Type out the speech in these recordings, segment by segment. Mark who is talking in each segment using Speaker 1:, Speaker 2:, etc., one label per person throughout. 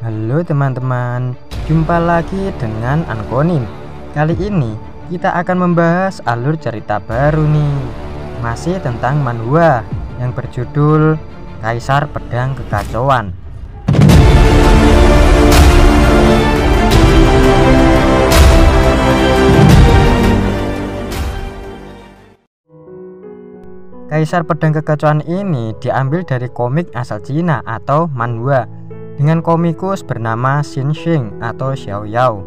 Speaker 1: Halo teman-teman, jumpa lagi dengan Ankonim. Kali ini kita akan membahas alur cerita baru nih. Masih tentang manhwa yang berjudul Kaisar Pedang Kekacauan. Kaisar Pedang Kekacauan ini diambil dari komik asal Cina atau manhwa dengan komikus bernama Xin Xing atau Xiao Yao,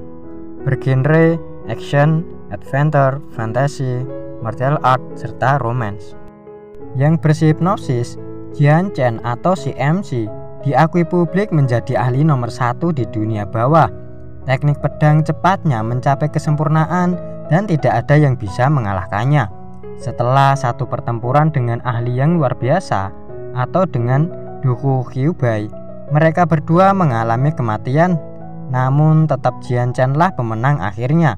Speaker 1: bergenre action, adventure, fantasy, martial art, serta romance. Yang bersihipnosis, Jian Chen atau si MC diakui publik menjadi ahli nomor 1 di dunia bawah. Teknik pedang cepatnya mencapai kesempurnaan dan tidak ada yang bisa mengalahkannya. Setelah satu pertempuran dengan ahli yang luar biasa atau dengan Duhu Qiubai, mereka berdua mengalami kematian, namun tetap Jian Chen lah pemenang akhirnya.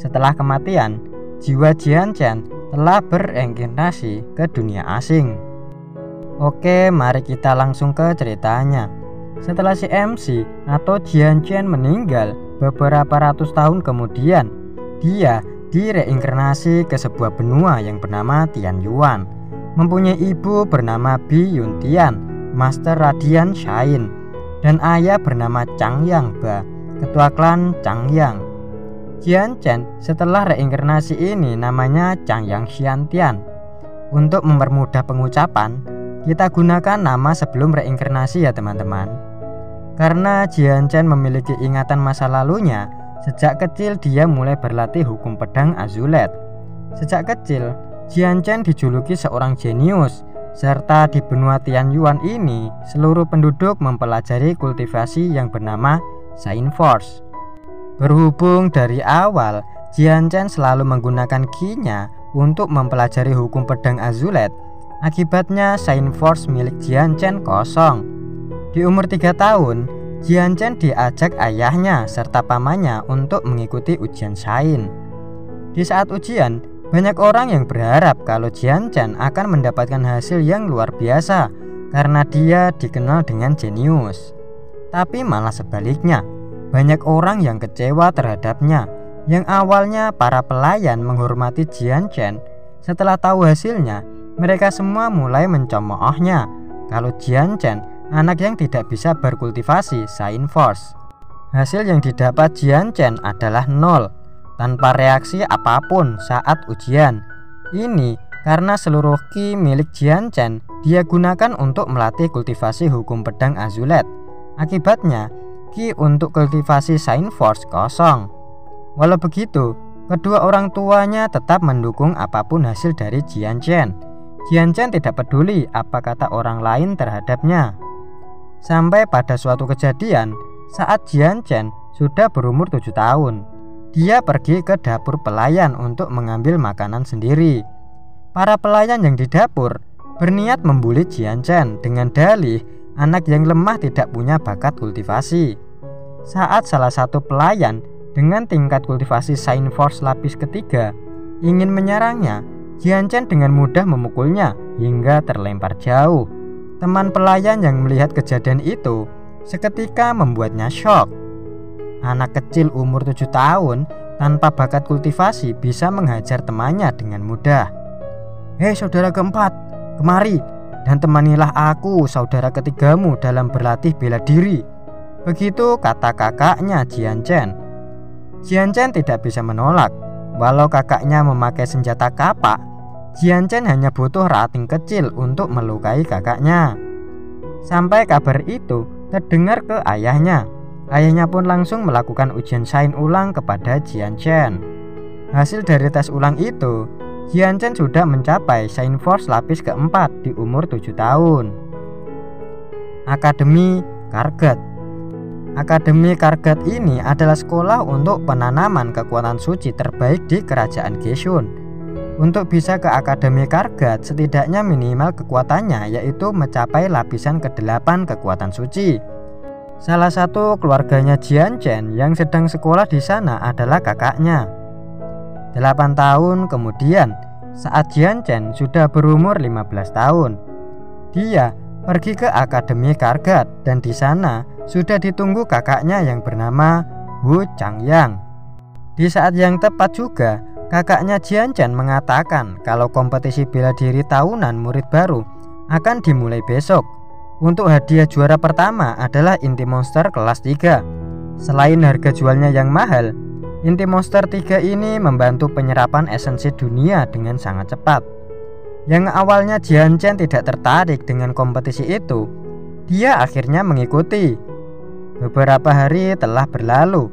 Speaker 1: Setelah kematian, jiwa Jian Chen telah bereinkarnasi ke dunia asing. Oke, mari kita langsung ke ceritanya. Setelah si MC atau Jian Chen meninggal beberapa ratus tahun kemudian, dia direinkarnasi ke sebuah benua yang bernama Tianyuan, mempunyai ibu bernama Bi Yuntian, Master Radiant Shine, dan ayah bernama Changyang Ba, ketua klan Changyang. Jian Chen setelah reinkarnasi ini namanya Changyang Xiantian. Untuk mempermudah pengucapan, kita gunakan nama sebelum reinkarnasi ya teman-teman. Karena Jian Chen memiliki ingatan masa lalunya, sejak kecil dia mulai berlatih hukum pedang azulet. Sejak kecil, Jian Chen dijuluki seorang jenius. Serta di benua Tianyuan ini, seluruh penduduk mempelajari kultivasi yang bernama Sign Force. Berhubung dari awal, Jian Chen selalu menggunakan ki-nya untuk mempelajari hukum pedang azulet. Akibatnya Sign Force milik Jian Chen kosong. Di umur 3 tahun, Jian Chen diajak ayahnya serta pamannya untuk mengikuti ujian Sign. Di saat ujian, banyak orang yang berharap kalau Jian Chen akan mendapatkan hasil yang luar biasa karena dia dikenal dengan jenius. Tapi malah sebaliknya, banyak orang yang kecewa terhadapnya. Yang awalnya para pelayan menghormati Jian Chen, setelah tahu hasilnya, mereka semua mulai mencemoohnya kalau Jian Chen anak yang tidak bisa berkultivasi Sign Force. Hasil yang didapat Jian Chen adalah 0. Tanpa reaksi apapun saat ujian. Ini karena seluruh ki milik Jian Chen dia gunakan untuk melatih kultivasi hukum pedang azulet. Akibatnya, ki untuk kultivasi Sign Force kosong. Walau begitu, kedua orang tuanya tetap mendukung apapun hasil dari Jian Chen. Jian Chen tidak peduli apa kata orang lain terhadapnya. Sampai pada suatu kejadian, saat Jian Chen sudah berumur 7 tahun. Dia pergi ke dapur pelayan untuk mengambil makanan sendiri. Para pelayan yang di dapur berniat membuli Jian Chen dengan dalih anak yang lemah tidak punya bakat kultivasi. Saat salah satu pelayan dengan tingkat kultivasi Sign Force lapis ketiga ingin menyerangnya, Jian Chen dengan mudah memukulnya hingga terlempar jauh. Teman pelayan yang melihat kejadian itu seketika membuatnya shock. Anak kecil umur 7 tahun tanpa bakat kultivasi bisa menghajar temannya dengan mudah. Hei saudara keempat, kemari dan temanilah aku saudara ketigamu dalam berlatih bela diri. Begitu kata kakaknya Jian Chen. Jian Chen tidak bisa menolak. Walau kakaknya memakai senjata kapak, Jian Chen hanya butuh rating kecil untuk melukai kakaknya. Sampai kabar itu terdengar ke ayahnya. Ayahnya pun langsung melakukan ujian Sign ulang kepada Jian Chen. Hasil dari tes ulang itu, Jian Chen sudah mencapai Sign Force lapis keempat di umur 7 tahun. Akademi Kargat. Akademi Kargat ini adalah sekolah untuk penanaman kekuatan suci terbaik di kerajaan Geishun. Untuk bisa ke Akademi Kargat, setidaknya minimal kekuatannya yaitu mencapai lapisan ke-8 kekuatan suci. Salah satu keluarganya Jian Chen yang sedang sekolah di sana adalah kakaknya. 8 tahun kemudian, saat Jian Chen sudah berumur 15 tahun, dia pergi ke Akademi Kargat dan di sana sudah ditunggu kakaknya yang bernama Wu Changyang. Di saat yang tepat juga, kakaknya Jian Chen mengatakan kalau kompetisi bela diri tahunan murid baru akan dimulai besok. Untuk hadiah juara pertama adalah inti monster kelas 3. Selain harga jualnya yang mahal, inti monster 3 ini membantu penyerapan esensi dunia dengan sangat cepat. Yang awalnya Jian Chen tidak tertarik dengan kompetisi itu, dia akhirnya mengikuti. Beberapa hari telah berlalu,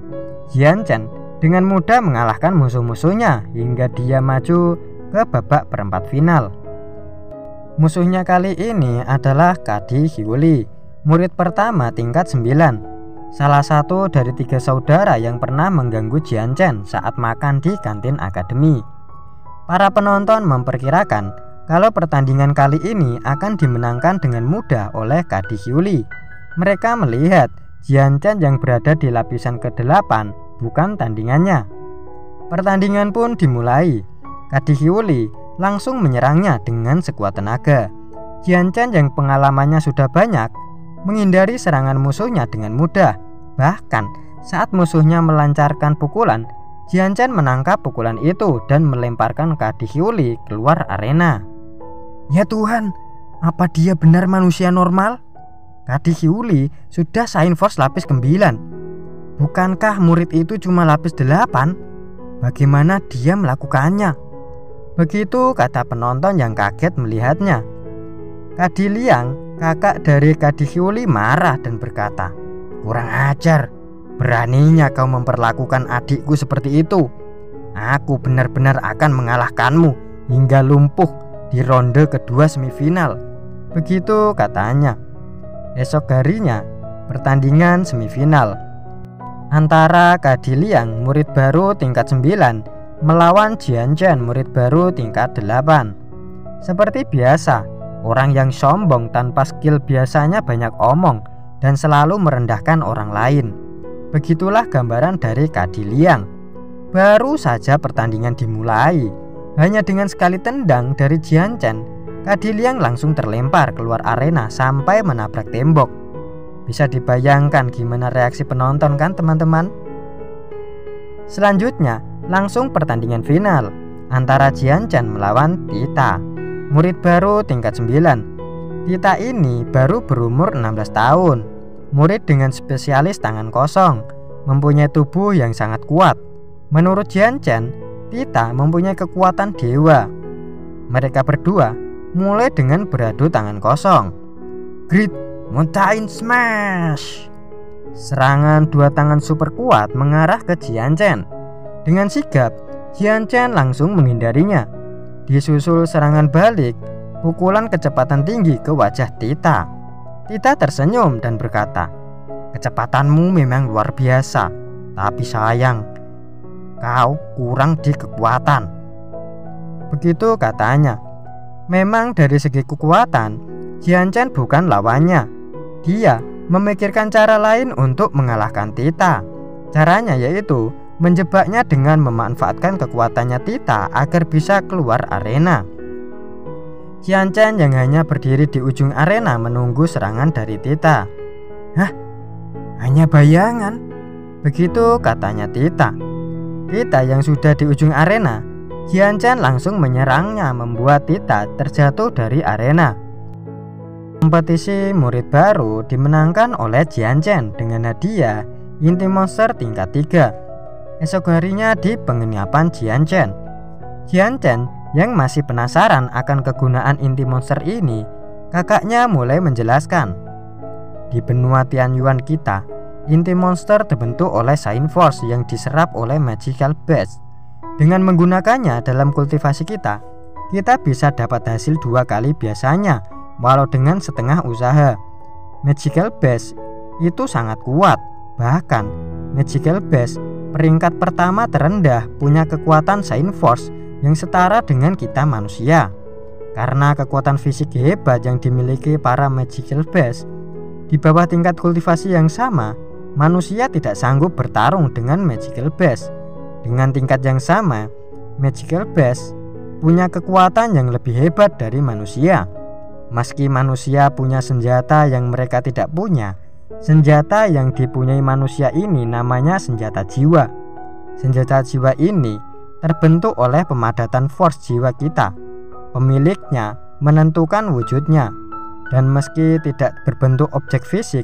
Speaker 1: Jian Chen dengan mudah mengalahkan musuh-musuhnya hingga dia maju ke babak perempat final. Musuhnya kali ini adalah Kadi Hyuli, murid pertama tingkat 9, salah satu dari 3 saudara yang pernah mengganggu Jian Chen saat makan di kantin akademi. Para penonton memperkirakan kalau pertandingan kali ini akan dimenangkan dengan mudah oleh Kadi Hyuli. Mereka melihat Jian Chen yang berada di lapisan ke-8 bukan tandingannya. Pertandingan pun dimulai. Kadi Hyuli langsung menyerangnya dengan sekuat tenaga. Jian Chen yang pengalamannya sudah banyak menghindari serangan musuhnya dengan mudah. Bahkan saat musuhnya melancarkan pukulan, Jian Chen menangkap pukulan itu dan melemparkan Kadi Hyuli keluar arena. Ya Tuhan, apa dia benar manusia normal? Kadi Hyuli sudah Shine Force lapis 9. Bukankah murid itu cuma lapis 8? Bagaimana dia melakukannya? Begitu kata penonton yang kaget melihatnya. Kadi Liang, kakak dari Kadi Hyuli, marah dan berkata, "Kurang ajar, beraninya kau memperlakukan adikku seperti itu. Aku benar-benar akan mengalahkanmu hingga lumpuh di ronde kedua semifinal." Begitu katanya. Esok harinya, pertandingan semifinal antara Kadi Liang, murid baru tingkat 9, melawan Jian Chen, murid baru tingkat 8. Seperti biasa, orang yang sombong tanpa skill biasanya banyak omong dan selalu merendahkan orang lain. Begitulah gambaran dari Kadi Liang. Baru saja pertandingan dimulai, hanya dengan sekali tendang dari Jian Chen, Kadi Liang langsung terlempar keluar arena sampai menabrak tembok. Bisa dibayangkan gimana reaksi penonton kan teman-teman? Selanjutnya langsung pertandingan final antara Jian Chen melawan Tita, murid baru tingkat 9. Tita ini baru berumur 16 tahun, murid dengan spesialis tangan kosong, mempunyai tubuh yang sangat kuat. Menurut Jian Chen, Tita mempunyai kekuatan dewa. Mereka berdua mulai dengan beradu tangan kosong. Great Mountain Smash! Serangan dua tangan super kuat mengarah ke Jian Chen. Dengan sigap, Jian Chen langsung menghindarinya. Disusul serangan balik, pukulan kecepatan tinggi ke wajah Tita. Tita tersenyum dan berkata, "Kecepatanmu memang luar biasa, tapi sayang, kau kurang di kekuatan." Begitu katanya. Memang dari segi kekuatan, Jian Chen bukan lawannya. Dia memikirkan cara lain untuk mengalahkan Tita. Caranya yaitu menjebaknya dengan memanfaatkan kekuatannya Tita agar bisa keluar arena. Jian Chen yang hanya berdiri di ujung arena menunggu serangan dari Tita. "Hah? Hanya bayangan?" Begitu katanya Tita. Tita yang sudah di ujung arena, Jian Chen langsung menyerangnya membuat Tita terjatuh dari arena. Kompetisi murid baru dimenangkan oleh Jian Chen dengan hadiah inti monster tingkat 3. Esok harinya di penginapan Jian Chen. Jian Chen yang masih penasaran akan kegunaan inti monster ini, kakaknya mulai menjelaskan. Di benua Tianyuan kita, inti monster terbentuk oleh Shine Force yang diserap oleh Magical Base. Dengan menggunakannya dalam kultivasi kita bisa dapat hasil 2 kali biasanya, walau dengan setengah usaha. Magical Base itu sangat kuat. Bahkan Magical Base peringkat pertama terendah punya kekuatan Shine Force yang setara dengan kita manusia. Karena kekuatan fisik hebat yang dimiliki para Magical Base, di bawah tingkat kultivasi yang sama, manusia tidak sanggup bertarung dengan Magical Base. Dengan tingkat yang sama, Magical Base punya kekuatan yang lebih hebat dari manusia. Meski manusia punya senjata yang mereka tidak punya, Senjata yang dipunyai manusia ini namanya senjata jiwa. Senjata jiwa ini terbentuk oleh pemadatan force jiwa kita. Pemiliknya menentukan wujudnya, dan meski tidak berbentuk objek fisik,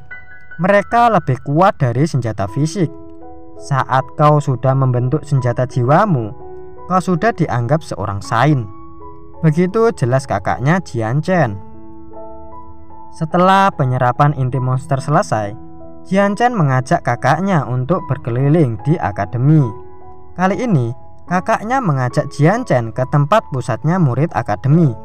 Speaker 1: mereka lebih kuat dari senjata fisik. Saat kau sudah membentuk senjata jiwamu, kau sudah dianggap seorang saint. Begitu jelas kakaknya Jian Chen. Setelah penyerapan inti monster selesai, Jian Chen mengajak kakaknya untuk berkeliling di akademi. Kali ini kakaknya mengajak Jian Chen ke tempat pusatnya murid akademi.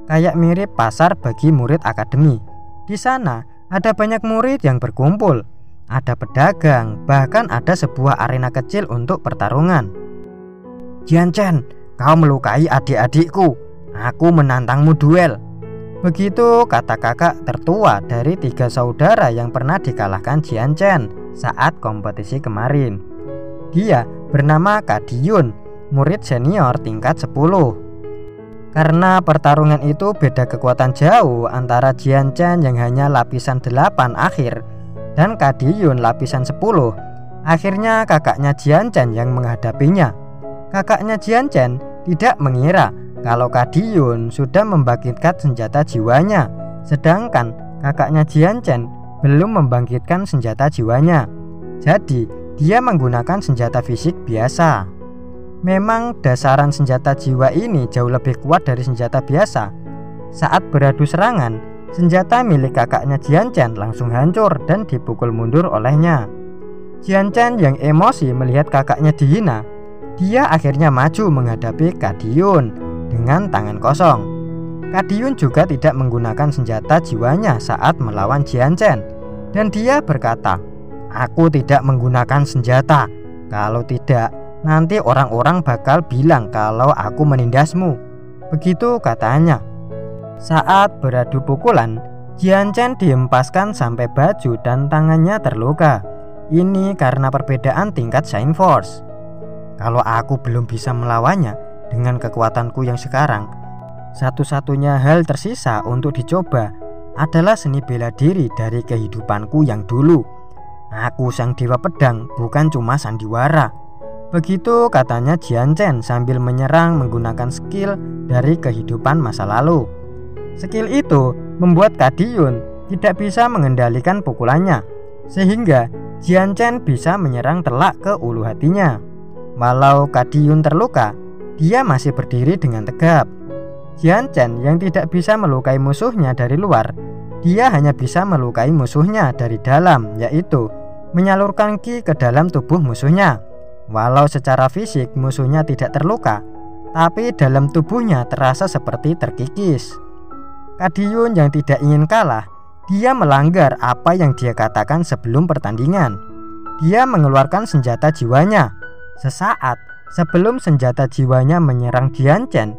Speaker 1: Kayak mirip pasar bagi murid akademi. Di sana ada banyak murid yang berkumpul. Ada pedagang, bahkan ada sebuah arena kecil untuk pertarungan. Jian Chen, kau melukai adik-adikku. Aku menantangmu duel. Begitu kata kakak tertua dari 3 saudara yang pernah dikalahkan Jian Chen saat kompetisi kemarin. Dia bernama Kadiyun, murid senior tingkat 10. Karena pertarungan itu beda kekuatan jauh antara Jian Chen yang hanya lapisan 8 akhir dan Kadiyun lapisan 10, akhirnya kakaknya Jian Chen yang menghadapinya. Kakaknya Jian Chen tidak mengira kalau Kadiyun sudah membangkitkan senjata jiwanya, sedangkan kakaknya Jian Chen belum membangkitkan senjata jiwanya. Jadi dia menggunakan senjata fisik biasa. Memang dasaran senjata jiwa ini jauh lebih kuat dari senjata biasa. Saat beradu serangan, senjata milik kakaknya Jian Chen langsung hancur dan dipukul mundur olehnya. Jian Chen yang emosi melihat kakaknya dihina, dia akhirnya maju menghadapi Kadiyun dengan tangan kosong. Kadiyun juga tidak menggunakan senjata jiwanya saat melawan Jian Chen, dan dia berkata, "Aku tidak menggunakan senjata. Kalau tidak, nanti orang-orang bakal bilang kalau aku menindasmu." Begitu katanya. Saat beradu pukulan, Jian Chen dihempaskan sampai baju dan tangannya terluka. Ini karena perbedaan tingkat Saint Force. Kalau aku belum bisa melawannya dengan kekuatanku yang sekarang, satu-satunya hal tersisa untuk dicoba adalah seni bela diri dari kehidupanku yang dulu. Aku sang dewa pedang, bukan cuma sandiwara. Begitu katanya Jian Chen sambil menyerang menggunakan skill dari kehidupan masa lalu. Skill itu membuat Kadiyun tidak bisa mengendalikan pukulannya, sehingga Jian Chen bisa menyerang telak ke ulu hatinya. Walau Kadiyun terluka, dia masih berdiri dengan tegap. Jian Chen yang tidak bisa melukai musuhnya dari luar, dia hanya bisa melukai musuhnya dari dalam, yaitu menyalurkan ki ke dalam tubuh musuhnya. Walau secara fisik musuhnya tidak terluka, tapi dalam tubuhnya terasa seperti terkikis. Kadiyun yang tidak ingin kalah, dia melanggar apa yang dia katakan sebelum pertandingan. Dia mengeluarkan senjata jiwanya. Sesaat sebelum senjata jiwanya menyerang Jian Chen,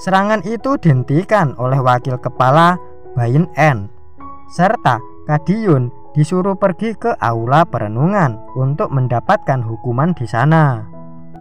Speaker 1: serangan itu dihentikan oleh wakil kepala Bain En, serta Kadiyun disuruh pergi ke aula perenungan untuk mendapatkan hukuman di sana.